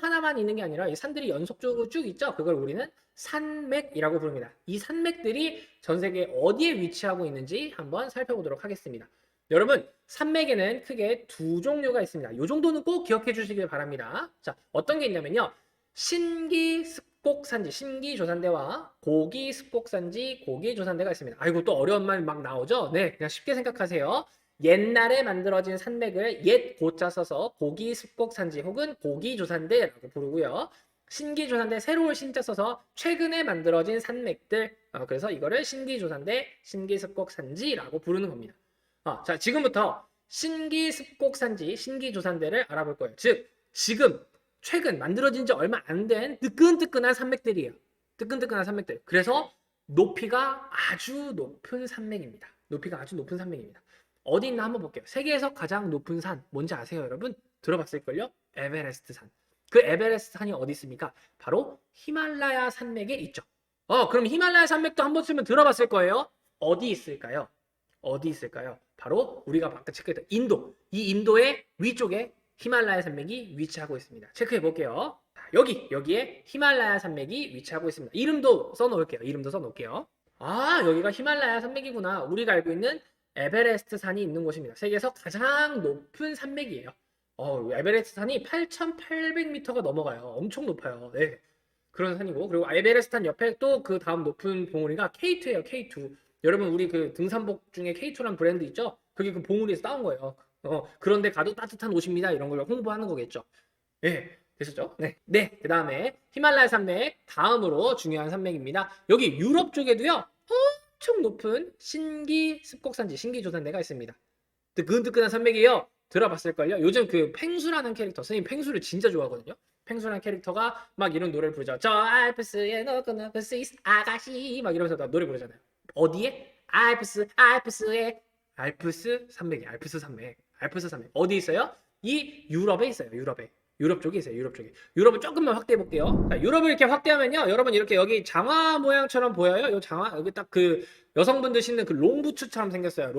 하나만 있는 게 아니라 이 산들이 연속적으로 쭉 있죠. 그걸 우리는 산맥이라고 부릅니다. 이 산맥들이 전 세계 어디에 위치하고 있는지 한번 살펴보도록 하겠습니다. 여러분, 산맥에는 크게 두 종류가 있습니다. 이 정도는 꼭 기억해 주시길 바랍니다. 자, 어떤 게 있냐면요. 신기습곡산지, 신기조산대와 고기습곡산지, 고기조산대가 있습니다. 아이고, 또 어려운 말 막 나오죠? 네, 그냥 쉽게 생각하세요. 옛날에 만들어진 산맥을 옛 고자 써서 고기습곡산지 혹은 고기조산대라고 부르고요. 신기조산대 새로운 신자 써서 최근에 만들어진 산맥들, 그래서 이거를 신기조산대, 신기습곡산지라고 부르는 겁니다. 자, 지금부터 신기습곡산지, 신기조산대를 알아볼 거예요. 즉, 지금 최근 만들어진 지 얼마 안 된 뜨끈뜨끈한 산맥들이에요. 뜨끈뜨끈한 산맥들. 그래서 높이가 아주 높은 산맥입니다. 높이가 아주 높은 산맥입니다. 어디 있나 한번 볼게요. 세계에서 가장 높은 산 뭔지 아세요, 여러분? 들어봤을걸요? 에베레스트 산. 그 에베레스트 산이 어디 있습니까? 바로 히말라야 산맥에 있죠. 그럼 히말라야 산맥도 한 번쯤은 들어봤을 거예요. 어디 있을까요? 어디 있을까요? 바로 우리가 아까 체크했던 인도. 이 인도의 위쪽에 히말라야 산맥이 위치하고 있습니다. 체크해 볼게요. 여기에 히말라야 산맥이 위치하고 있습니다. 이름도 써놓을게요. 여기가 히말라야 산맥이구나. 우리가 알고 있는 에베레스트 산이 있는 곳입니다. 세계에서 가장 높은 산맥이에요. 에베레스트 산이 8,800m가 넘어가요. 엄청 높아요. 네. 그런 산이고, 그리고 에베레스트 산 옆에 또 그 다음 높은 봉우리가 K2예요. K2. 여러분, 우리 그 등산복 중에 K2라는 브랜드 있죠? 그게 그 봉우리에서 따온 거예요. 그런데 가도 따뜻한 옷입니다. 이런 걸 홍보하는 거겠죠. 네, 됐었죠? 네. 그 다음에 히말라야 산맥, 다음으로 중요한 산맥입니다. 여기 유럽 쪽에도요, 엄청 높은 신기습곡산지, 신기조산대가 있습니다. 뜨끈뜨끈한 산맥이에요. 들어봤을걸요? 요즘 그 펭수라는 캐릭터, 선생님 펭수를 진짜 좋아하거든요. 펭수라는 캐릭터가 막 이런 노래를 부르죠. 저 알프스에 너그나 그 스위스 아가씨 막 이러면서 노래 부르잖아요. 어디에? 알프스에 알프스 산맥이 알프스 산맥. 어디 있어요? 이 유럽에 있어요. 유럽 쪽에 있어요. 유럽을 조금만 확대해 볼게요. 자, 유럽을 이렇게 확대하면요. 여러분 이렇게 여기 장화 모양처럼 보여요. 요 장화 여기 딱 그 여성분들 신는 그 롱부츠처럼 생겼어요.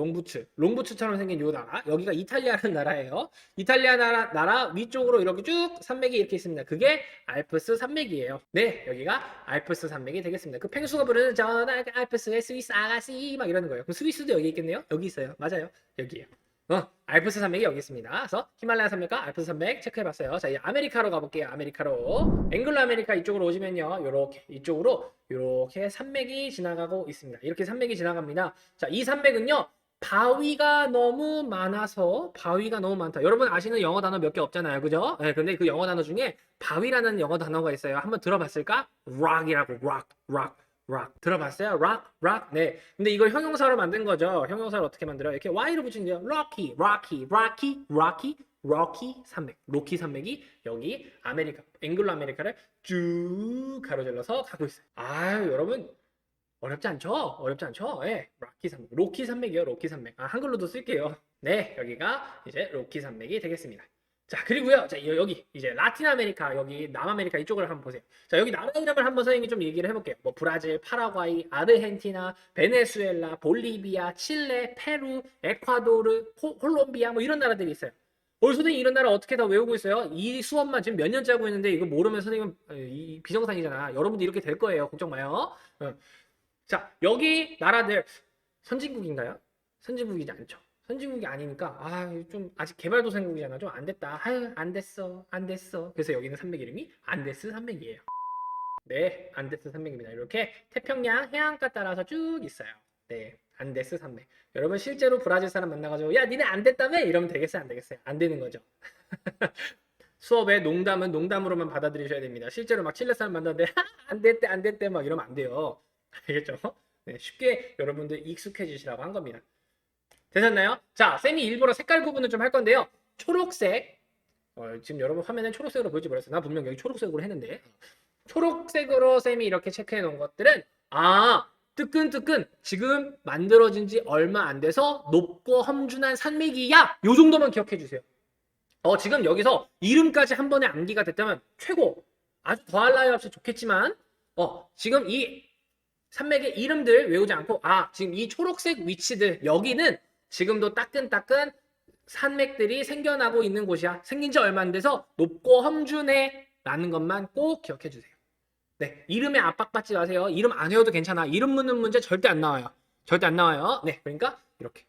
롱부츠처럼 생긴 요 나라. 여기가 이탈리아라는 나라예요. 이탈리아 나라 위쪽으로 이렇게 쭉 산맥이 이렇게 있습니다. 그게 알프스 산맥이에요. 네, 여기가 알프스 산맥이 되겠습니다. 그 펭수가 부르는 저 알프스의 스위스 아가씨 막 이러는 거예요. 그럼 스위스도 여기 있겠네요. 여기 있어요. 맞아요. 여기에요. 알프스 산맥이 여기 있습니다. 그래서 히말라야 산맥과 알프스 산맥 체크해봤어요. 자, 이제 아메리카로 가볼게요. 아메리카로. 앵글로 아메리카 이쪽으로 오시면요. 요렇게 이쪽으로 요렇게 산맥이 지나가고 있습니다. 이렇게 산맥이 지나갑니다. 자, 이 산맥은요. 바위가 너무 많다. 여러분 아시는 영어 단어 몇 개 없잖아요. 그죠? 네, 근데 그 영어 단어 중에 바위라는 영어 단어가 있어요. 한번 들어봤을까? rock이라고 rock. 들어봤어요? rock. 네. 근데 이걸 형용사로 만든 거죠. 형용사를 어떻게 만들어요? 이렇게 y로 붙이는 거예요. rocky 산맥. 로키 산맥이 여기 앵글로 아메리카를 쭉 가로질러서 가고 있어요. 여러분 어렵지 않죠? 예. 로키 산맥이요. 로키 산맥. 한글로도 쓸게요. 네, 여기가 이제 로키 산맥이 되겠습니다. 자, 그리고요. 자, 여기 이제 라틴 아메리카, 여기 남아메리카 이쪽을 한번 보세요. 자, 여기 나라 이름을 한번 선생님이 좀 얘기를 해볼게요. 뭐 브라질, 파라과이, 아르헨티나, 베네수엘라, 볼리비아, 칠레, 페루, 에콰도르, 콜롬비아 뭐 이런 나라들이 있어요. 선생님 이런 나라 어떻게 다 외우고 있어요? 이 수업만 지금 몇 년째 하고 있는데 이거 모르면 선생님은 비정상이잖아. 여러분도 이렇게 될 거예요. 걱정 마요. 자, 여기 나라들 선진국인가요? 선진국이지 않죠. 선진국이 아니니까 좀 아직 개발도상국이잖아. 좀 안 됐다. 아유 안 됐어. 안 됐어. 그래서 여기는 산맥 이름이 안데스 산맥이에요. 네, 안데스 산맥입니다. 이렇게 태평양 해안가 따라서 쭉 있어요. 네, 안데스 산맥. 여러분 실제로 브라질 사람 만나가지고 야 니네 안 됐다며? 이러면 되겠어요? 안 되겠어요? 안 되는 거죠. 수업에 농담은 농담으로만 받아들이셔야 됩니다. 실제로 막 칠레 사람 만났는데 안 됐대 안 됐대 막 이러면 안 돼요. 알겠죠? 네, 쉽게 여러분들 익숙해지시라고 한 겁니다. 되셨나요? 자, 쌤이 일부러 색깔 구분을 좀 할 건데요. 초록색, 지금 여러분 화면에 초록색으로 보일지 모르겠어요. 나 분명 여기 초록색으로 했는데 초록색으로 쌤이 이렇게 체크해 놓은 것들은 뜨끈뜨끈 지금 만들어진 지 얼마 안 돼서 높고 험준한 산맥이야. 요 정도만 기억해 주세요. 지금 여기서 이름까지 한 번에 암기가 됐다면 최고. 아주 더할 나위 없이 좋겠지만 지금 이 산맥의 이름들 외우지 않고 지금 이 초록색 위치들 여기는 지금도 따끈따끈 산맥들이 생겨나고 있는 곳이야. 생긴 지 얼마 안 돼서 높고 험준해 라는 것만 꼭 기억해 주세요. 네, 이름에 압박받지 마세요. 이름 안 외워도 괜찮아. 이름 묻는 문제 절대 안 나와요. 절대 안 나와요. 네, 그러니까 이렇게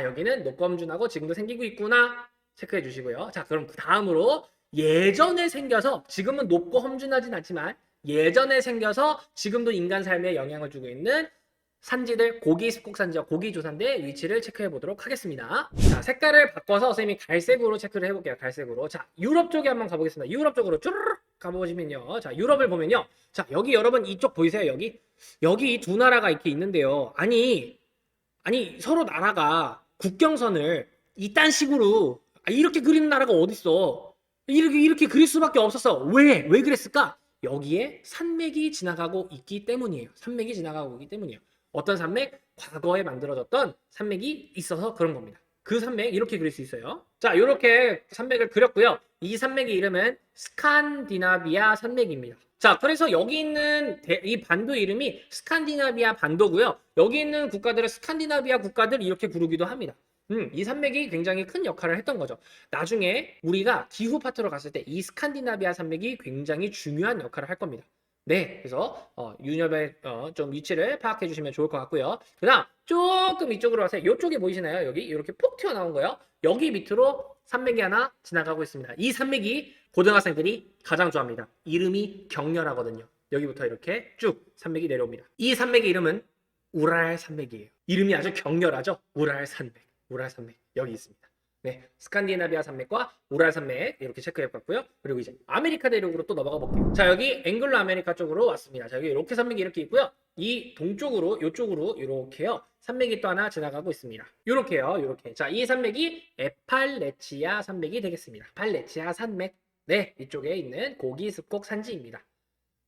여기는 높고 험준하고 지금도 생기고 있구나 체크해 주시고요. 자, 그럼 그 다음으로 예전에 생겨서 지금은 높고 험준하진 않지만 예전에 생겨서 지금도 인간 삶에 영향을 주고 있는 산지들, 고기 습곡산지와 고기 조산대 위치를 체크해 보도록 하겠습니다. 자, 색깔을 바꿔서 선생님이 갈색으로 체크를 해볼게요. 갈색으로. 자, 유럽 쪽에 한번 가보겠습니다. 유럽 쪽으로 쭈르륵 가보시면요. 자, 유럽을 보면요. 자, 여기 여러분 이쪽 보이세요? 여기 이 두 나라가 이렇게 있는데요. 아니 서로 나라가 국경선을 이딴 식으로 이렇게 그리는 나라가 어딨어? 이렇게 그릴 수밖에 없었어. 왜 그랬을까? 여기에 산맥이 지나가고 있기 때문이에요. 산맥이 지나가고 있기 때문이에요. 어떤 산맥? 과거에 만들어졌던 산맥이 있어서 그런 겁니다. 그 산맥 이렇게 그릴 수 있어요. 자, 이렇게 산맥을 그렸고요. 이 산맥의 이름은 스칸디나비아 산맥입니다. 자, 그래서 여기 있는 이 반도 이름이 스칸디나비아 반도고요. 여기 있는 국가들은 스칸디나비아 국가들 이렇게 부르기도 합니다. 이 산맥이 굉장히 큰 역할을 했던 거죠. 나중에 우리가 기후 파트로 갔을 때 이 스칸디나비아 산맥이 굉장히 중요한 역할을 할 겁니다. 네, 그래서 유럽의 좀 위치를 파악해 주시면 좋을 것 같고요. 그다음 조금 이쪽으로 와서 이쪽에 보이시나요? 여기 이렇게 푹 튀어나온 거요. 여기 밑으로 산맥이 하나 지나가고 있습니다. 이 산맥이 고등학생들이 가장 좋아합니다. 이름이 격렬하거든요. 여기부터 이렇게 쭉 산맥이 내려옵니다. 이 산맥의 이름은 우랄 산맥이에요. 이름이 아주 격렬하죠? 우랄 산맥 여기 있습니다. 네, 스칸디나비아 산맥과 우랄 산맥 이렇게 체크해 봤고요. 그리고 이제 아메리카 대륙으로 또 넘어가 볼게요. 자, 여기 앵글로 아메리카 쪽으로 왔습니다. 자, 여기 이렇게 산맥이 이렇게 있고요. 이 동쪽으로 이쪽으로 이렇게요. 산맥이 또 하나 지나가고 있습니다. 이렇게요. 이렇게. 자, 이 산맥이 에팔레치아 산맥이 되겠습니다. 팔레치아 산맥. 네, 이쪽에 있는 고기 습곡 산지입니다.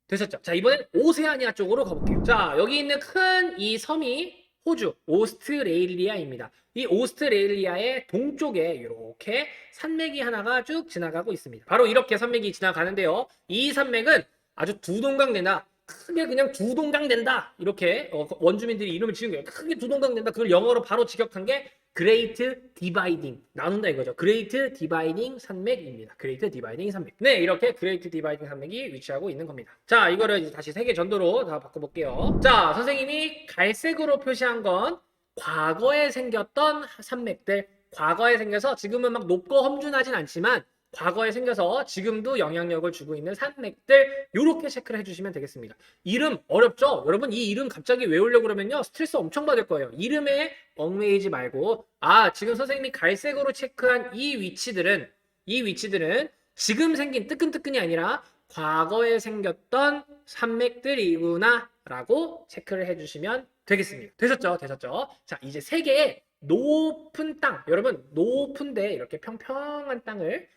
되셨죠? 자, 이번엔 오세아니아 쪽으로 가볼게요. 자, 여기 있는 큰 이 섬이 호주 오스트레일리아입니다. 이 오스트레일리아의 동쪽에 이렇게 산맥이 하나가 쭉 지나가고 있습니다. 바로 이렇게 산맥이 지나가는데요. 이 산맥은 아주 두동강된다. 크게 그냥 두동강된다. 이렇게 원주민들이 이름을 지은 거예요. 크게 두동강된다. 그걸 영어로 바로 직역한 게 그레이트 디바이딩 나눈다 이거죠. 그레이트 디바이딩 산맥입니다. 그레이트 디바이딩 산맥. 네, 이렇게 그레이트 디바이딩 산맥이 위치하고 있는 겁니다. 자, 이거를 이제 다시 세계 전도로 다 바꿔볼게요. 자, 선생님이 갈색으로 표시한 건 과거에 생겼던 산맥들, 과거에 생겨서 지금은 막 높고 험준하진 않지만 과거에 생겨서 지금도 영향력을 주고 있는 산맥들 이렇게 체크를 해주시면 되겠습니다. 이름 어렵죠? 여러분 이 이름 갑자기 외우려고 그러면요 스트레스 엄청 받을 거예요. 이름에 얽매이지 말고 지금 선생님이 갈색으로 체크한 이 위치들은 지금 생긴 뜨끈뜨끈이 아니라 과거에 생겼던 산맥들이구나 라고 체크를 해주시면 되겠습니다. 되셨죠? 자, 이제 세계의 높은 땅, 여러분 높은데 이렇게 평평한 땅을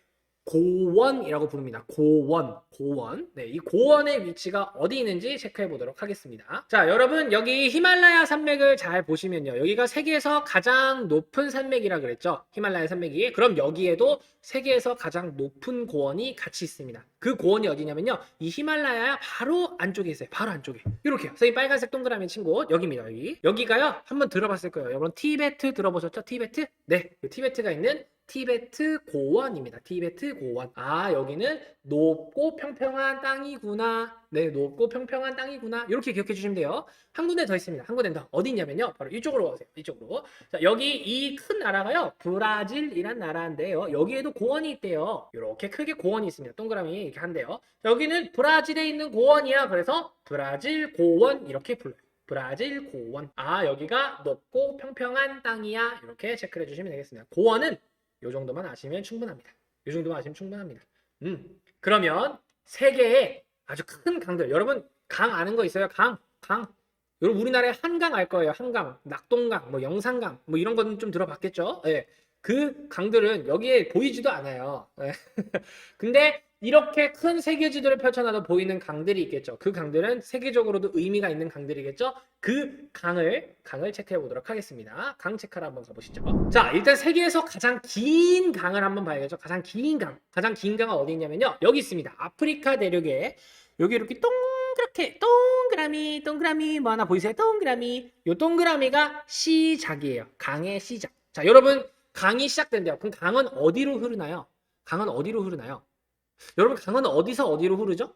고원이라고 부릅니다. 고원. 네, 이 고원의 위치가 어디 있는지 체크해 보도록 하겠습니다. 자, 여러분 여기 히말라야 산맥을 잘 보시면요. 여기가 세계에서 가장 높은 산맥이라 그랬죠. 히말라야 산맥이. 그럼 여기에도 세계에서 가장 높은 고원이 같이 있습니다. 그 고원이 어디냐면요. 이 히말라야 바로 안쪽에 있어요. 바로 안쪽에. 이렇게요. 선생님 빨간색 동그라미 친곳 여기입니다. 여기가요. 한번 들어봤을 거예요. 여러분 티베트 들어보셨죠? 티베트? 네, 티베트가 있는 티베트 고원입니다. 티베트 고원. 여기는 높고 평평한 땅이구나 네, 높고 평평한 땅이구나. 이렇게 기억해 주시면 돼요. 한 군데 더 있습니다. 한 군데 더. 어디 있냐면요. 바로 이쪽으로 오세요. 이쪽으로. 자, 여기 이 큰 나라가요. 브라질이란 나라인데요. 여기에도 고원이 있대요. 이렇게 크게 고원이 있습니다. 동그라미 이렇게 한대요. 여기는 브라질에 있는 고원이야. 그래서 브라질 고원 이렇게 불러요. 브라질 고원. 아, 여기가 높고 평평한 땅이야. 이렇게 체크를 해주시면 되겠습니다. 고원은 이 정도만 아시면 충분합니다. 이 정도만 아시면 충분합니다. 그러면 세 개의 아주 큰 강들. 여러분 강 아는 거 있어요? 강. 여러분 우리나라에 한강 알 거예요. 한강, 낙동강, 뭐 영산강, 뭐 이런 거는 좀 들어봤겠죠? 예. 그 강들은 여기에 보이지도 않아요. 예. 근데 이렇게 큰 세계 지도를 펼쳐놔도 보이는 강들이 있겠죠. 그 강들은 세계적으로도 의미가 있는 강들이겠죠. 그 강을 체크해 보도록 하겠습니다. 강 체크를 한번 가보시죠. 자, 일단 세계에서 가장 긴 강을 한번 봐야겠죠. 가장 긴 강은 어디 있냐면요. 여기 있습니다. 아프리카 대륙에 여기 이렇게 동그랗게 동그라미 뭐 하나 보이세요? 동그라미. 요 동그라미가 시작이에요. 강의 시작. 자, 여러분 강이 시작된대요. 그럼 강은 어디로 흐르나요? 여러분 강은 어디서 어디로 흐르죠?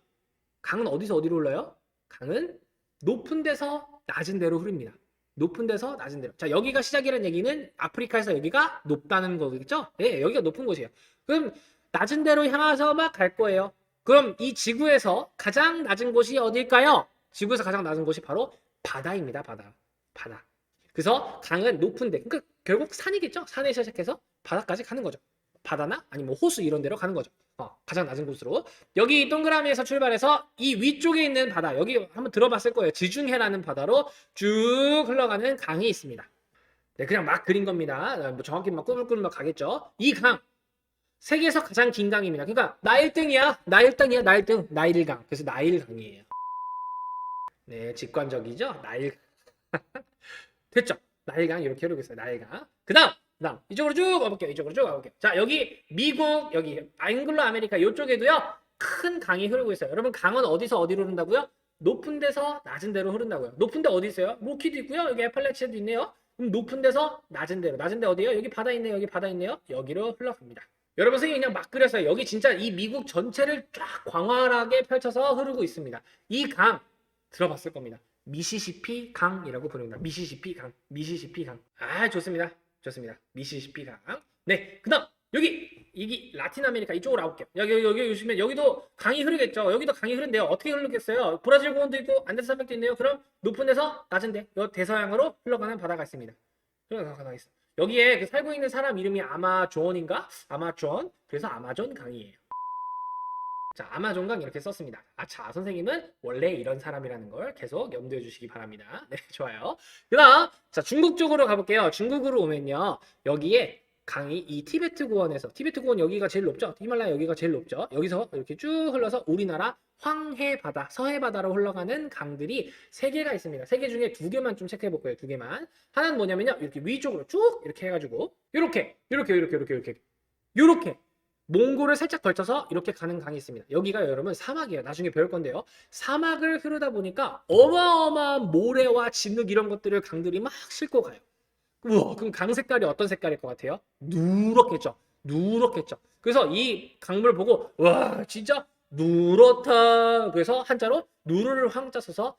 강은 어디서 어디로 흘러요? 강은 높은 데서 낮은 데로 흐릅니다. 높은 데서 낮은 데로. 자, 여기가 시작이라는 얘기는 아프리카에서 여기가 높다는 거겠죠? 예, 여기가 높은 곳이에요. 그럼 낮은 데로 향해서 막 갈 거예요. 그럼 이 지구에서 가장 낮은 곳이 어딜까요? 지구에서 가장 낮은 곳이 바로 바다입니다. 바다. 그래서 강은 높은데, 그러니까 결국 산이겠죠? 산에서 시작해서 바다까지 가는 거죠. 바다나 아니면 호수 이런 데로 가는 거죠. 가장 낮은 곳으로. 여기 동그라미에서 출발해서 이 위쪽에 있는 바다, 여기 한번 들어봤을 거예요. 지중해라는 바다로 쭉 흘러가는 강이 있습니다. 네, 그냥 막 그린 겁니다. 뭐 정확히 막 꾸물꾸물 막 가겠죠. 이 강, 세계에서 가장 긴 강입니다. 그러니까 나 1등이야. 나일강. 그래서 나일강이에요. 네, 직관적이죠? 나일. 됐죠? 나일강 이렇게 흐르고 있어요. 나일강. 그다음 이쪽으로 쭉 와볼게요. 자, 여기 미국, 여기 앵글로 아메리카 이쪽에도요 큰 강이 흐르고 있어요. 여러분 강은 어디서 어디로 흐른다고요? 높은 데서 낮은 데로 흐른다고요. 높은 데 어디 있어요? 로키도 있고요. 여기 애팔레치아도 있네요. 그럼 높은 데서 낮은 데로. 낮은 데 어디예요? 여기 바다 있네요. 여기로 흘러갑니다. 여러분 선생님이 그냥 막 그렸어요. 여기 진짜 이 미국 전체를 쫙 광활하게 펼쳐서 흐르고 있습니다. 이 강 들어봤을 겁니다. 미시시피 강이라고 부릅니다. 미시시피 강. 아, 좋습니다. 미시시피 강. 네, 그다음 여기 라틴 아메리카 이쪽으로 와볼게요. 여기 보시면 여기도 강이 흐르겠죠. 여기도 강이 흐른데요. 어떻게 흐르겠어요? 브라질 고원도 있고 안데스 산맥도 있네요. 그럼 높은 데서 낮은 데, 요 대서양으로 흘러가는 바다가 있습니다. 여기에 살고 있는 사람 이름이 아마존인가? 아마존. 그래서 아마존 강이에요. 자, 아마존강 이렇게 썼습니다. 자, 선생님은 원래 이런 사람이라는 걸 계속 염두해 주시기 바랍니다. 네, 좋아요. 그다음 자, 중국 쪽으로 가볼게요. 중국으로 오면요. 여기에 강이 이 티베트 고원 여기가 제일 높죠. 히말라야 여기가 제일 높죠. 여기서 이렇게 쭉 흘러서 우리나라 황해바다, 서해바다로 흘러가는 강들이 3개가 있습니다. 3개 중에 2개만 좀 체크해 볼 거예요. 2개만. 하나는 뭐냐면요. 이렇게 위쪽으로 쭉 이렇게 해가지고 이렇게 몽골을 살짝 걸쳐서 이렇게 가는 강이 있습니다. 여기가 여러분 사막이에요. 나중에 배울 건데요. 사막을 흐르다 보니까 어마어마한 모래와 진흙 이런 것들을 강들이 막 싣고 가요. 우와, 그럼 강 색깔이 어떤 색깔일 것 같아요? 누렇겠죠. 그래서 이 강물 보고 와, 진짜 누렇다. 그래서 한자로 누르를 황자 써서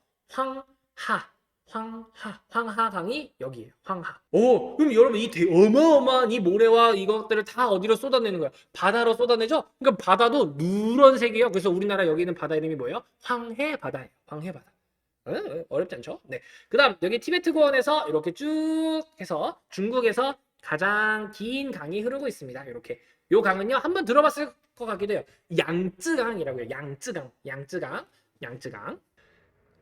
황하강이 여기에요. 황하. 그럼 여러분 이 어마어마한 이 모래와 이것들을 다 어디로 쏟아내는 거야? 바다로 쏟아내죠? 그러니까 바다도 누런색이에요. 그래서 우리나라 여기 있는 바다 이름이 뭐예요? 황해바다예요. 황해바다. 어렵지 않죠? 네. 그다음 여기 티베트 고원에서 이렇게 쭉 해서 중국에서 가장 긴 강이 흐르고 있습니다. 이렇게. 요 강은요 한번 들어봤을 것 같기도 해요. 양쯔강이라고요. 양쯔강.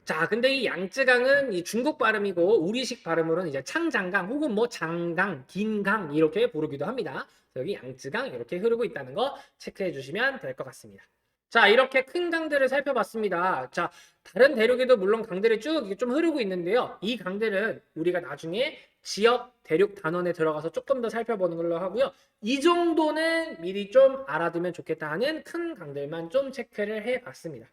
자, 근데 이 양쯔강은 이 중국 발음이고 우리식 발음으로는 이제 창장강 혹은 뭐 장강, 긴강 이렇게 부르기도 합니다. 여기 양쯔강 이렇게 흐르고 있다는 거 체크해 주시면 될 것 같습니다. 자, 이렇게 큰 강들을 살펴봤습니다. 자, 다른 대륙에도 물론 강들이 쭉 좀 흐르고 있는데요. 이 강들은 우리가 나중에 지역 대륙 단원에 들어가서 조금 더 살펴보는 걸로 하고요. 이 정도는 미리 좀 알아두면 좋겠다 하는 큰 강들만 좀 체크를 해봤습니다.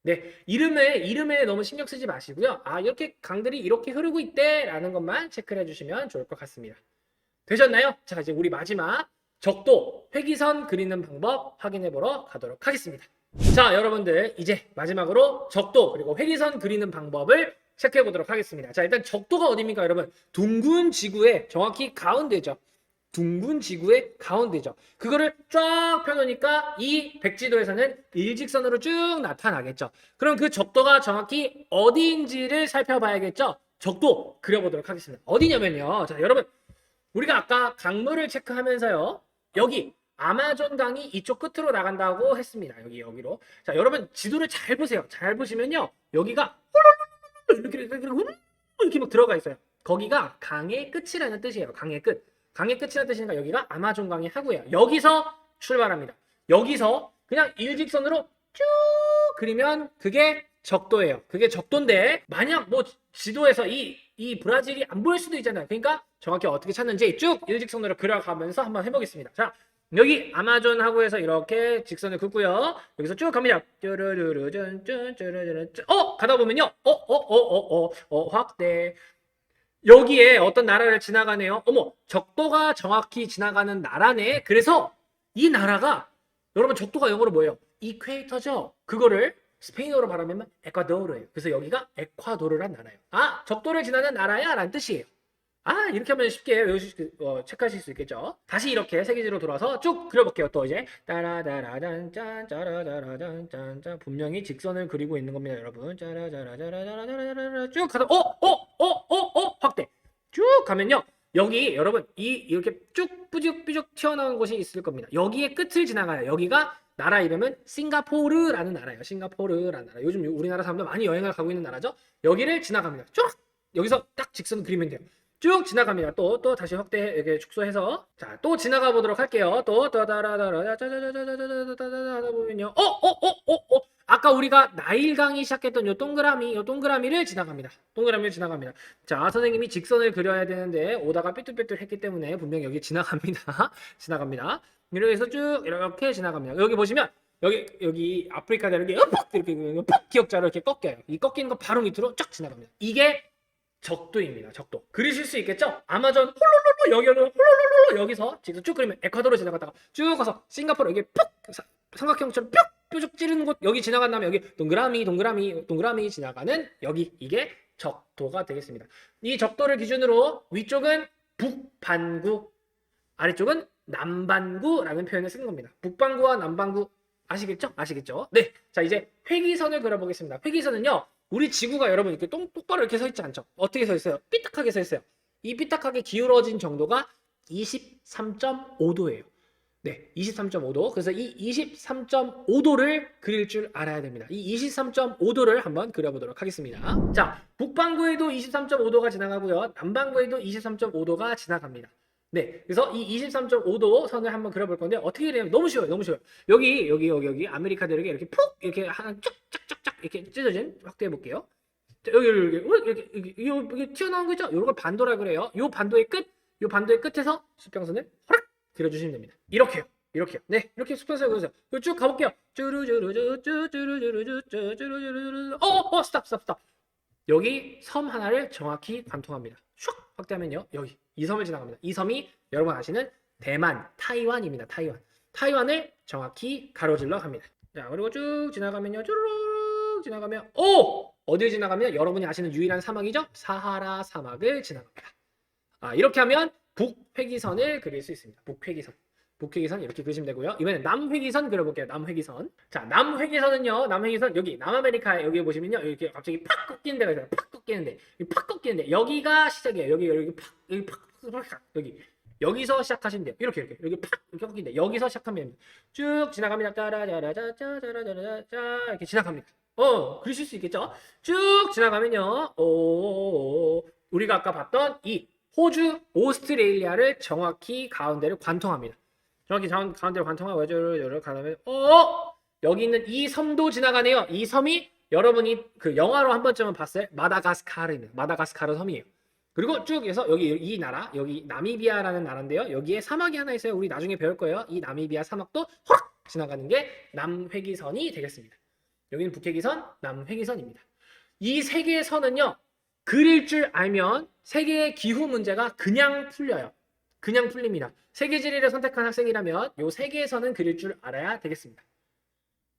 네, 이름에 너무 신경 쓰지 마시고요. 이렇게 강들이 이렇게 흐르고 있대라는 것만 체크를 해주시면 좋을 것 같습니다. 되셨나요? 자, 이제 우리 마지막 적도, 회기선 그리는 방법 확인해 보러 가도록 하겠습니다. 자, 여러분들 이제 마지막으로 적도 그리고 회기선 그리는 방법을 체크해 보도록 하겠습니다. 자, 일단 적도가 어디입니까, 여러분? 둥근 지구의 정확히 가운데죠. 둥근 지구의 가운데죠. 그거를 쫙 펴놓으니까 이 백지도에서는 일직선으로 쭉 나타나겠죠. 그럼 그 적도가 정확히 어디인지를 살펴봐야겠죠. 적도 그려보도록 하겠습니다. 어디냐면요. 자, 여러분 우리가 아까 강물을 체크하면서요. 여기 아마존 강이 이쪽 끝으로 나간다고 했습니다. 여기로. 자, 여러분 지도를 잘 보세요. 잘 보시면요. 여기가 이렇게 막 들어가 있어요. 거기가 강의 끝이라는 뜻이에요. 강의 끝. 강의 끝이라는 뜻이니까 여기가 아마존 강의 하구예요. 여기서 출발합니다. 여기서 그냥 일직선으로 쭉 그리면 그게 적도예요. 그게 적도인데 만약 뭐 지도에서 이 브라질이 안 보일 수도 있잖아요. 그러니까 정확히 어떻게 찾는지 쭉 일직선으로 그려가면서 한번 해보겠습니다. 자, 여기 아마존 하구에서 이렇게 직선을 긋고요. 여기서 쭉 갑니다. 가다 보면요. 확대. 여기에 어떤 나라를 지나가네요. 어머, 적도가 정확히 지나가는 나라네. 그래서 이 나라가 여러분 적도가 영어로 뭐예요? 이퀘이터죠. 그거를 스페인어로 말하면 에콰도르예요. 그래서 여기가 에콰도르란 나라예요. 아, 적도를 지나는 나라야 라는 뜻이에요. 아, 이렇게 하면 쉽게 체크하실 수 있겠죠. 다시 이렇게 세계지로 돌아서 쭉 그려볼게요. 또 이제 따라다라짠짠 짜라다라짠짠짠 분명히 직선을 그리고 있는 겁니다, 여러분. 짜라자라자라자라자라 쭉 가다 확대 쭉 가면요. 여기 여러분 이렇게 쭉 삐죽삐죽 튀어나온 곳이 있을 겁니다. 여기에 끝을 지나가요. 여기가 나라 이름은 싱가포르라는 나라예요. 싱가포르라는 나라. 요즘 우리나라 사람들 많이 여행을 가고 있는 나라죠. 여기를 지나갑니다. 쭉 여기서 딱 직선 그리면 돼요. 쭉 지나갑니다. 또 다시 확대 이렇게 축소해서 자, 또 지나가 보도록 할게요. 또 따라다라 짜자자자자자자자자자 하다 보면요. 아까 우리가 나일강이 시작했던 요 동그라미를 지나갑니다. 동그라미를 지나갑니다. 자, 선생님이 직선을 그려야 되는데 오다가 삐뚤빼뚤 했기 때문에 분명히 여기 지나갑니다. 지나갑니다. 이렇게 해서 쭉 이렇게 지나갑니다. 여기 보시면 여기 아프리카 대륙이 이렇게 기역자로 이렇게 꺾여요. 이 꺾이는 거 바로 밑으로 쫙 지나갑니다. 이게 적도입니다. 적도. 그리실 수 있겠죠? 아마존 홀로로로 여기서 지금 쭉 그리면 에콰도르 지나갔다가 쭉 가서 싱가포르 여기 푹 삼각형처럼 뾰족 찌르는 곳 여기 지나간 다음에 여기 동그라미 지나가는 여기 이게 적도가 되겠습니다. 이 적도를 기준으로 위쪽은 북반구, 아래쪽은 남반구라는 표현을 쓰는 겁니다. 북반구와 남반구 아시겠죠? 아시겠죠? 네. 자, 이제 회기선을 그려보겠습니다. 회기선은요. 우리 지구가 여러분 이렇게 똑바로 이렇게 서 있지 않죠? 어떻게 서 있어요? 삐딱하게 서 있어요. 이 삐딱하게 기울어진 정도가 23.5도예요. 네, 23.5도. 그래서 이 23.5도를 그릴 줄 알아야 됩니다. 이 23.5도를 한번 그려보도록 하겠습니다. 자, 북반구에도 23.5도가 지나가고요. 남반구에도 23.5도가 지나갑니다. 네, 그래서 이 23.5도 선을 한번 그려볼 건데 어떻게 그려요? 너무 쉬워요. 너무 쉬워요. 여기 아메리카 대륙에 이렇게 푹 이렇게 하나 쫙쫙쫙쫙 이렇게 찢어진 확대해 볼게요. 여기 튀어나온 거 있죠? 요걸 반도라 그래요. 요 반도의 끝에서 수평선을 허락 그려주시면 됩니다. 이렇게요. 네, 이렇게 수평선을 그려주세요. 쭉 가볼게요. 스탑. 여기 섬 하나를 정확히 관통합니다. 슉 확대하면요. 여기 이 섬을 지나갑니다. 이 섬이 여러분 아시는 대만, 타이완입니다. 타이완을 정확히 가로질러 갑니다. 자, 그리고 쭉 지나가면요. 쭈루룩 지나가면 어딜 지나가면 여러분이 아시는 유일한 사막이죠? 사하라 사막을 지나갑니다. 아, 이렇게 하면 북회기선을 그릴 수 있습니다. 북회기선 이렇게 그리시면 되고요. 이번엔 남회기선 그려볼게요. 남회기선. 자, 남회기선은요. 여기 남아메리카에 여기 보시면요. 이렇게 갑자기 팍 꺾이는 데가 있어요. 팍 꺾이는데 여기가 시작이에요. 여기 여기서 시작하시면 돼요. 이렇게 여기 팍 이렇게 꺾이는데 여기서 시작하면 됩니다. 쭉 지나갑니다. 짜라자라자자자자자 이렇게 지나갑니다. 그러실 수 있겠죠? 쭉 지나가면요. 우리가 아까 봤던 이 호주, 오스트레일리아를 정확히 가운데를 관통합니다. 정확히 가운데를 관통하고 요를 가다면 여기 있는 이 섬도 지나가네요. 이 섬이 여러분이 그 영화로 한 번쯤은 봤을 마다가스카르입니다. 마다가스카르 섬이에요. 그리고 쭉 해서 여기 이 나라, 여기 나미비아라는 나라인데요. 여기에 사막이 하나 있어요. 우리 나중에 배울 거예요. 이 나미비아 사막도 허락 지나가는 게 남회기선이 되겠습니다. 여기는 북회기선, 남회기선입니다. 이 세 개의 선은요. 그릴 줄 알면 세계의 기후 문제가 그냥 풀려요. 그냥 풀립니다. 세계지리를 선택한 학생이라면 요 세 개의 선은 그릴 줄 알아야 되겠습니다.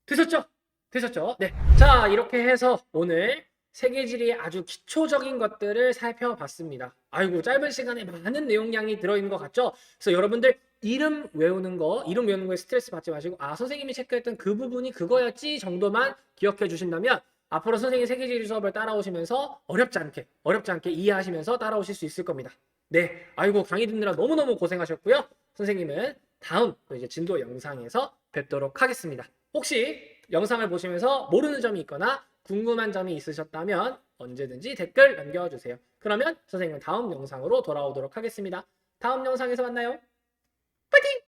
되셨죠? 되셨죠? 네. 자, 이렇게 해서 오늘 세계지리의 아주 기초적인 것들을 살펴봤습니다. 아이고, 짧은 시간에 많은 내용량이 들어있는 것 같죠? 그래서 여러분들 이름 외우는 거에 스트레스 받지 마시고, 아, 선생님이 체크했던 그 부분이 그거였지 정도만 기억해 주신다면 앞으로 선생님 세계지리 수업을 따라오시면서 어렵지 않게 이해하시면서 따라오실 수 있을 겁니다. 네. 아이고, 강의 듣느라 너무너무 고생하셨고요. 선생님은 다음 또 이제 진도 영상에서 뵙도록 하겠습니다. 혹시 영상을 보시면서 모르는 점이 있거나 궁금한 점이 있으셨다면 언제든지 댓글 남겨주세요. 그러면 선생님은 다음 영상으로 돌아오도록 하겠습니다. 다음 영상에서 만나요. 파이팅!